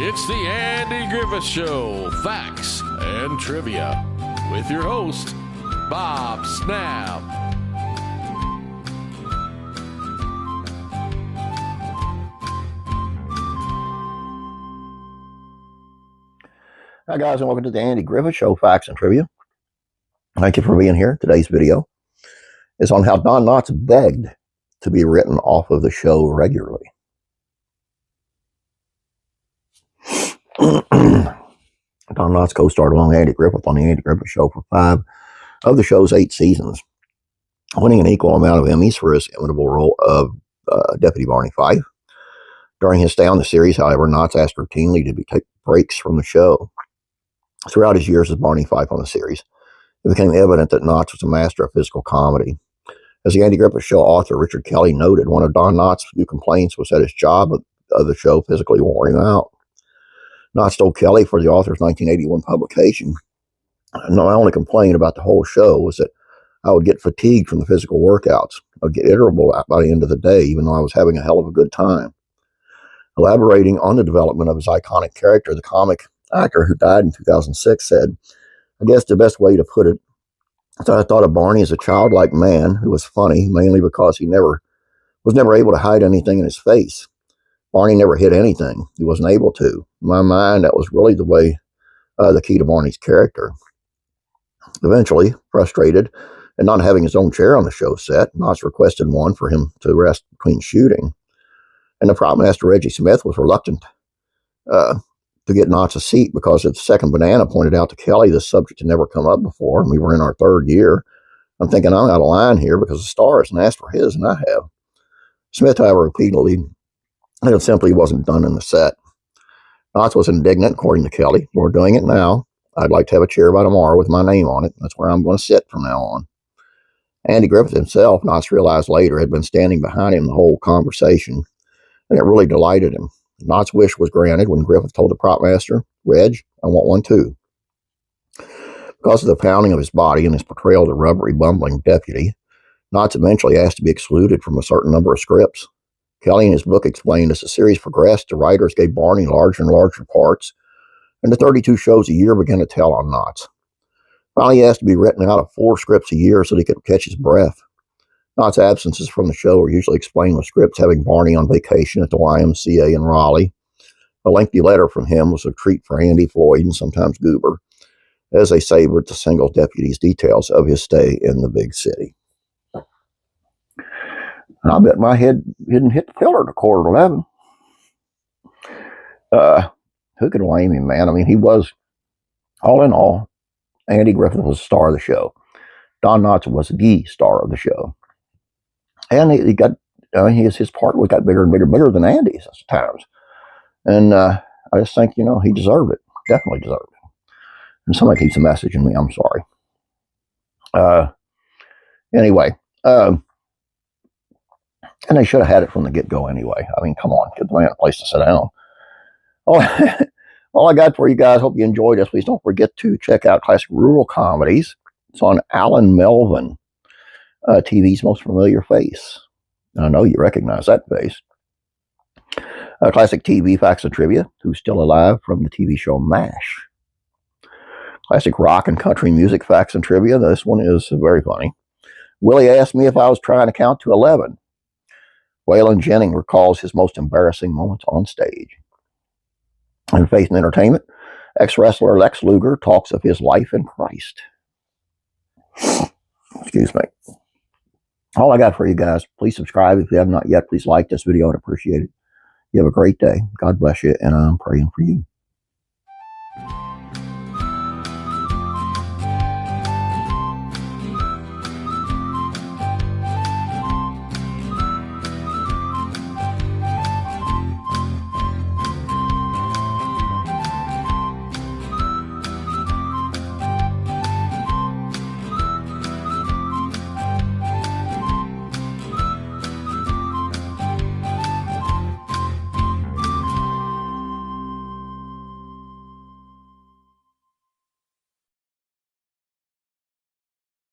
It's the Andy Griffith Show, Facts and Trivia, with your host, Bob Snap. Hi guys, and welcome to the Andy Griffith Show, Facts and Trivia. Thank you for being here. Today's video is on how Don Knotts begged to be written off of the show regularly. Don Knotts co-starred along Andy Griffith on the Andy Griffith Show for 5 of the show's 8 seasons, winning an equal amount of Emmys for his imitable role of Deputy Barney Fife. During his stay on the series, however, Knotts asked routinely to take breaks from the show. Throughout his years as Barney Fife on the series, it became evident that Knotts was a master of physical comedy. As the Andy Griffith Show author Richard Kelly noted, one of Don Knotts' few complaints was that his job of the show physically wore him out. Knotts told Kelly for the author's 1981 publication, "My only complaint about the whole show was that I would get fatigued from the physical workouts. I would get irritable by the end of the day, even though I was having a hell of a good time." Elaborating on the development of his iconic character, the comic actor who died in 2006 said, "I guess the best way to put it is that I thought of Barney as a childlike man who was funny, mainly because he was never able to hide anything in his face. Barney never hid anything. He wasn't able to. In my mind, that was really the key to Barney's character." Eventually, frustrated and not having his own chair on the show set, Knotts requested one for him to rest between shooting. And the prop master, Reggie Smith, was reluctant to get Knotts a seat because the second banana pointed out to Kelly this subject had never come up before, and we were in our 3rd year. I'm thinking I'm out of line here because the star hasn't asked for his, and I have. Smith, however, repeatedly that it simply wasn't done in the set. Knotts was indignant, according to Kelly. "We're doing it now. I'd like to have a chair by tomorrow with my name on it. That's where I'm going to sit from now on." Andy Griffith himself, Knotts realized later, had been standing behind him the whole conversation, and it really delighted him. Knotts' wish was granted when Griffith told the prop master, "Reg, I want one too." Because of the pounding of his body and his portrayal of the rubbery, bumbling deputy, Knotts eventually asked to be excluded from a certain number of scripts. Kelly in his book explained as the series progressed, the writers gave Barney larger and larger parts, and the 32 shows a year began to tell on Knotts. Finally, he asked to be written out of 4 scripts a year so that he could catch his breath. Knotts' absences from the show are usually explained with scripts having Barney on vacation at the YMCA in Raleigh. A lengthy letter from him was a treat for Andy, Floyd, and sometimes Goober, as they savored the single deputy's details of his stay in the big city. And I bet my head didn't hit the pillar at 11:15. Who could blame him, man? I mean, he was, all in all, Andy Griffith was the star of the show. Don Knotts was the star of the show. And he got, his part got bigger and bigger than Andy's at times. And I just think, he deserved it. Definitely deserved it. And somebody keeps a message in me. I'm sorry. Anyway. And they should have had it from the get-go anyway. I mean, come on. Give the man a place to sit down. All I got for you guys. Hope you enjoyed this. Please don't forget to check out Classic Rural Comedies. It's on Alan Melvin, TV's most familiar face. I know you recognize that face. Classic TV Facts and Trivia, who's still alive, from the TV show MASH. Classic rock and country music facts and trivia. This one is very funny. Willie asked me if I was trying to count to 11. Waylon Jennings recalls his most embarrassing moments on stage. In Faith and Entertainment, ex-wrestler Lex Luger talks of his life in Christ. Excuse me. All I got for you guys. Please subscribe if you have not yet. Please like this video. I'd appreciate it. You have a great day. God bless you, and I'm praying for you.